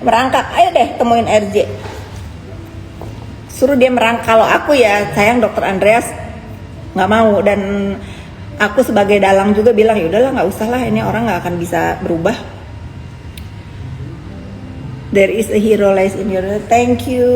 merangkak, ayo deh temuin RJ, suruh dia merangkak. Kalau aku ya sayang dokter Andreas nggak mau, dan aku sebagai dalang juga bilang ya udahlah nggak usah lah, ini orang nggak akan bisa berubah. There is a hero lies in your life. Thank you.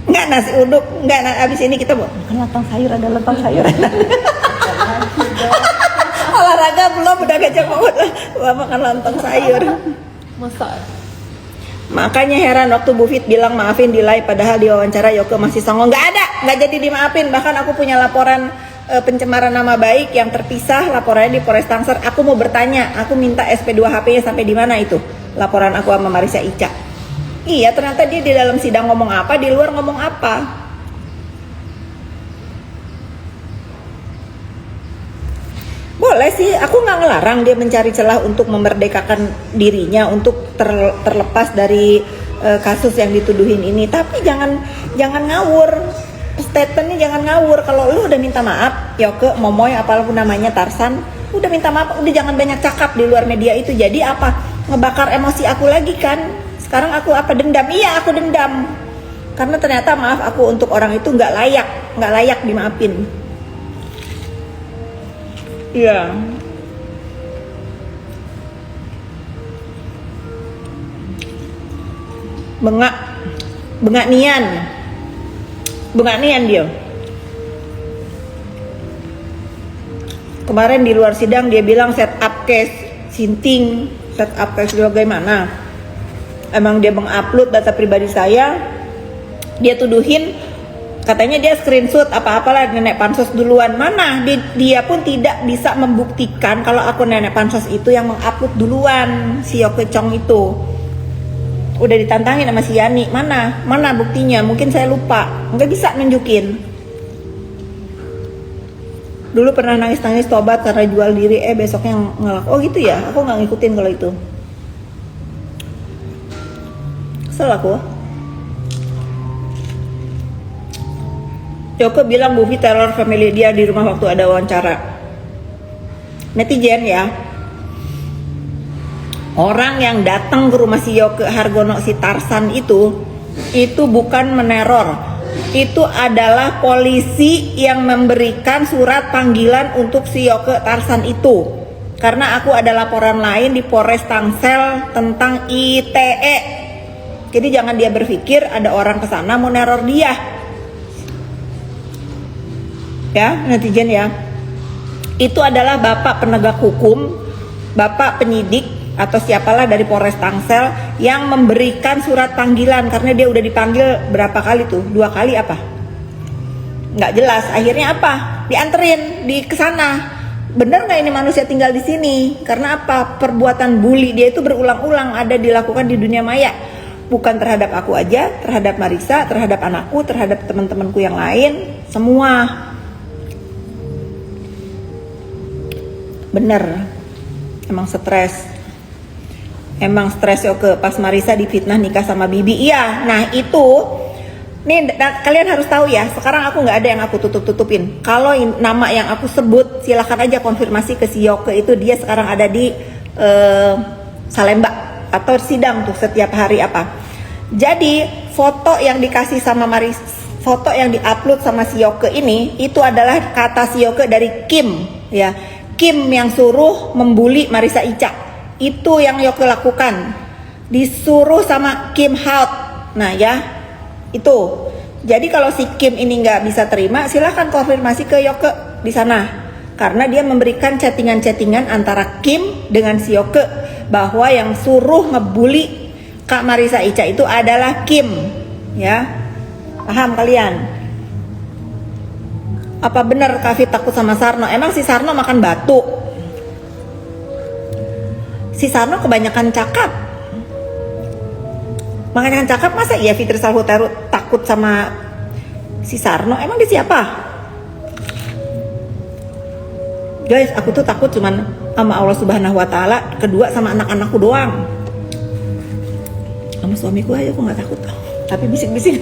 Nggak nasi uduk, nggak, abis ini kita buat makan lontong sayur, ada lontong sayur. Olahraga belum, udah gajah banget makan lontong sayur. Masa? Makanya heran waktu Bu Fit bilang maafin di live, padahal di wawancara Yoke masih songong. Nggak ada, nggak jadi dimaafin. Bahkan aku punya laporan pencemaran nama baik yang terpisah, laporannya di Polres Tangsel. Aku mau bertanya, aku minta SP2HP-nya sampai di mana itu laporan aku sama Marisa Ica. Iya, ternyata dia di dalam sidang ngomong apa, di luar ngomong apa. Boleh sih, aku nggak ngelarang dia mencari celah untuk memerdekakan dirinya, untuk terlepas dari kasus yang dituduhin ini. Tapi jangan ngawur, statementnya jangan ngawur. Kalau lu udah minta maaf, Yoke, Momoy, apapun namanya, Tarsan, udah minta maaf, udah jangan banyak cakap di luar media itu. Jadi apa? Ngebakar emosi aku lagi kan? Sekarang aku apa, dendam? Iya, aku dendam karena ternyata maaf aku untuk orang itu nggak layak dimaafin. Iya. Bengak nian dia. Kemarin di luar sidang dia bilang set up case Sinting, set up case bagaimana? Emang dia mengupload data pribadi saya, dia tuduhin katanya dia screenshot apa-apalah nenek pansos duluan. Mana dia pun tidak bisa membuktikan kalau aku nenek pansos itu yang mengupload duluan, si Yoke Chong itu. Udah ditantangin sama si Yani, mana buktinya? Mungkin saya lupa, nggak bisa nunjukin. Dulu pernah nangis tobat karena jual diri, besoknya ngelak. Oh gitu ya, aku nggak ngikutin kalau itu. Kesel aku. Yoke bilang Bufi teror family dia di rumah waktu ada wawancara. Netizen ya, orang yang datang ke rumah si Yoke Hargono, si Tarsan itu bukan meneror. Itu adalah polisi yang memberikan surat panggilan untuk si Yoke Tarsan itu. Karena aku ada laporan lain di Polres Tangsel tentang ITE. Jadi jangan dia berpikir ada orang ke sana mau neror dia. Ya, netizen ya. Itu adalah Bapak penegak hukum, Bapak penyidik atau siapalah dari Polres Tangsel yang memberikan surat panggilan karena dia udah dipanggil berapa kali tuh? 2 kali apa? Nggak jelas. Akhirnya apa? Dianterin di kesana. Bener nggak ini manusia tinggal di sini? Karena apa? Perbuatan bully dia itu berulang-ulang ada dilakukan di dunia maya. Bukan terhadap aku aja, terhadap Marisa, terhadap anakku, terhadap teman-temanku yang lain, semua. Bener, emang stres. Emang stres Yoke pas Marisa difitnah nikah sama Bibi. Iya, nah itu nih kalian harus tahu ya. Sekarang aku nggak ada yang aku tutup-tutupin. Kalau nama yang aku sebut silahkan aja konfirmasi ke si Yoke itu, dia sekarang ada di Salemba atau sidang tuh setiap hari apa. Jadi foto yang dikasih sama Marisa, foto yang diupload sama si Yoke ini itu adalah kata si Yoke dari Kim ya. Kim yang suruh membuli Marisa Ica. Itu yang Yoke lakukan. Disuruh sama Kim Haut. Nah ya, itu. Jadi kalau si Kim ini nggak bisa terima, silahkan konfirmasi ke Yoke di sana. Karena dia memberikan chattingan-chattingan antara Kim dengan si Yoke bahwa yang suruh ngebully Kak Marisa Ica itu adalah Kim. Ya, paham kalian? Apa benar Kak Fit takut sama Sarno? Emang si Sarno makan batu? Si Sarno kebanyakan cakap. Makanya cakap, masa iya Fitri Salhuteru takut sama si Sarno? Emang dia siapa? Guys, aku tuh takut cuman sama Allah Subhanahu wa Ta'ala, kedua sama anak-anakku doang. Sama suamiku aja aku nggak takut, tapi bisik-bisik.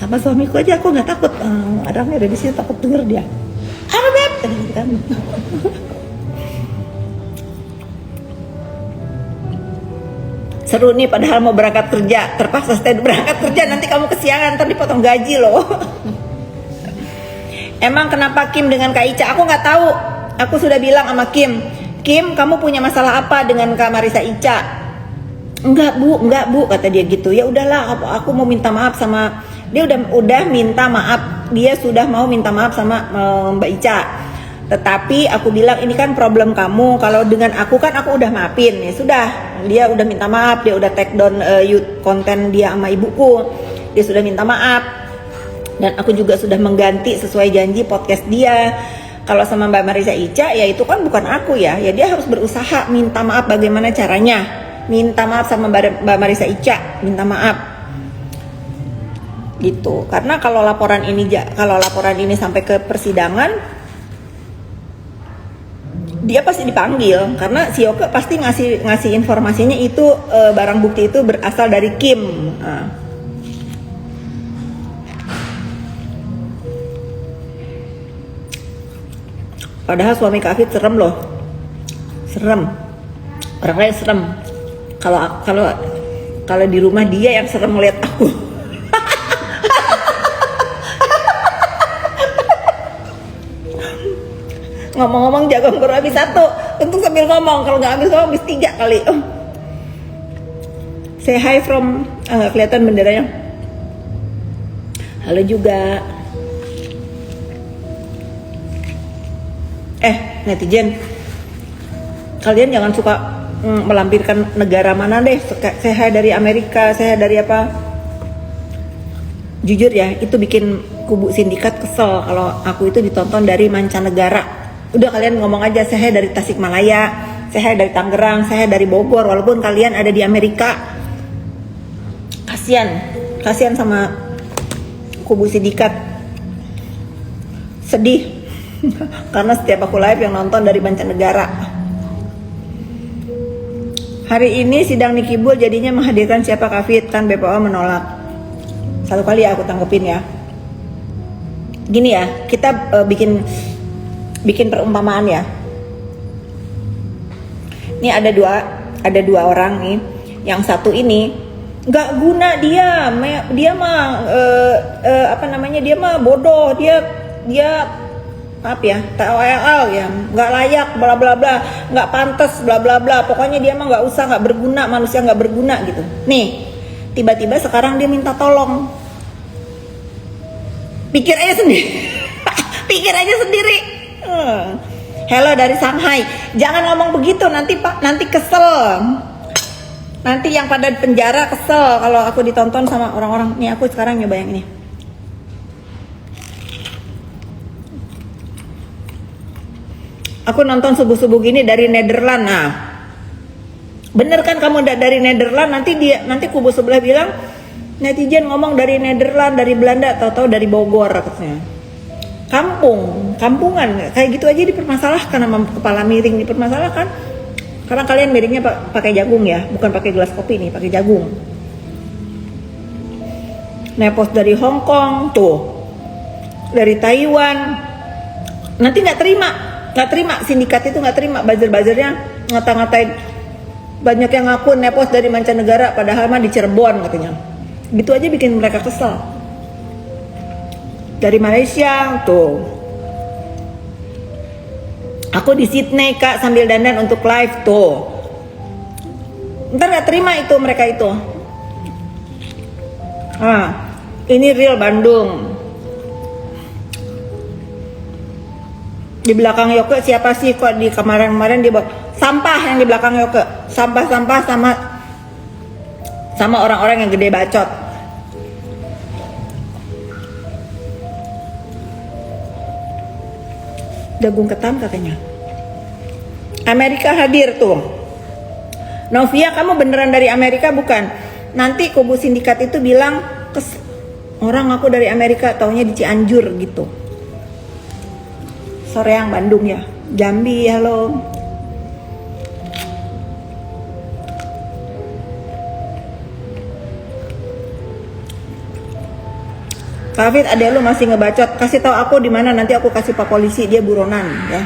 Sama sama suamiku aja aku nggak takut. Orangnya ada di sini takut denger dia. Apa beb? Gitu kan. Seru nih, padahal mau berangkat kerja, terpaksa stay berangkat kerja, nanti kamu kesiangan, ntar dipotong gaji loh. Emang kenapa Kim dengan Kak Ica? Aku nggak tahu. Aku sudah bilang sama Kim, Kim kamu punya masalah apa dengan Kak Marisa Ica? Enggak bu, kata dia gitu. Ya udahlah, aku mau minta maaf sama dia, udah minta maaf, dia sudah mau minta maaf sama Mbak Ica. Tetapi aku bilang ini kan problem kamu. Kalau dengan aku kan aku udah maafin, ya sudah. Dia udah minta maaf, dia udah take down konten dia sama ibuku. Dia sudah minta maaf. Dan aku juga sudah mengganti sesuai janji podcast dia. Kalau sama Mbak Marisa Ica ya itu kan bukan aku ya. Ya dia harus berusaha minta maaf bagaimana caranya. Minta maaf sama Mbak Marisa Ica, minta maaf. Gitu. Karena kalau laporan ini sampai ke persidangan, dia pasti dipanggil karena si Yoke pasti ngasih informasinya itu barang bukti itu berasal dari Kim. Padahal suami Kak Afid serem loh, serem, orangnya serem. Kalau di rumah dia yang serem ngeliat aku. Ngomong-ngomong jagung baru habis 1, tentu sambil ngomong, kalau nggak habis ngomong habis 3 kali. Say hi from, kelihatan benderanya. Halo juga. Netizen, kalian jangan suka melampirkan negara mana deh. Say hi dari Amerika, say hi dari apa. Jujur ya, itu bikin kubu sindikat kesel kalau aku itu ditonton dari mancanegara. Udah kalian ngomong aja, saya dari Tasikmalaya, saya dari Tangerang, saya dari Bogor, walaupun kalian ada di Amerika. Kasian sama kubu sindikat. Sedih karena setiap aku live yang nonton dari mancanegara. Hari ini sidang Nicky Bull jadinya menghadirkan siapa Kak Fit, kan BPO menolak. 1 kali ya aku tanggepin ya. Gini ya, kita bikin perumpamaan ya. Ini ada dua orang nih. Yang satu ini nggak guna, dia mah dia mah bodoh, dia apa ya, TOLL ya, nggak layak, bla bla bla, nggak pantas, bla bla bla. Pokoknya dia mah nggak usah, nggak berguna, manusia nggak berguna gitu. Nih, tiba-tiba sekarang dia minta tolong. Pikir aja sendiri. Hello dari Shanghai. Jangan ngomong begitu, nanti kesel. Nanti yang pada penjara kesel kalau aku ditonton sama orang-orang. Nih aku sekarang nyoba yang ini. Aku nonton subuh-subuh gini dari Nederland. Nah, bener kan kamu dari Nederland? Nanti kubu sebelah bilang netizen ngomong dari Nederland, dari Belanda, tahu-tahu dari Bogor katanya. Kampungan kayak gitu aja dipermasalahkan, sama kepala miring dipermasalahkan. Karena kalian miringnya pakai jagung ya, bukan pakai gelas kopi nih, pakai jagung. Nepos dari Hong Kong tuh, dari Taiwan. Nanti nggak terima sindikat itu, nggak terima buzzer-buzzernya ngata-ngatain. Banyak yang ngaku nepos dari mancanegara, padahal mah di Cirebon katanya. Gitu aja bikin mereka kesel. Dari Malaysia tuh, aku di Sydney Kak sambil dandan untuk live tuh. Ntar gak terima itu mereka itu. Ini real Bandung. Di belakang Yoke siapa sih kok di kemarin dia sampah yang di belakang Yoke, sampah sama orang-orang yang gede bacot. Jagung ketan katanya. Amerika hadir tuh. Novia, kamu beneran dari Amerika bukan? Nanti kubu sindikat itu bilang orang aku dari Amerika, taunya di Cianjur gitu. Soreang Bandung ya. Jambi, halo. Kak Hafid, adek lu masih ngebacot, kasih tahu aku di mana, nanti aku kasih pak polisi, dia buronan ya.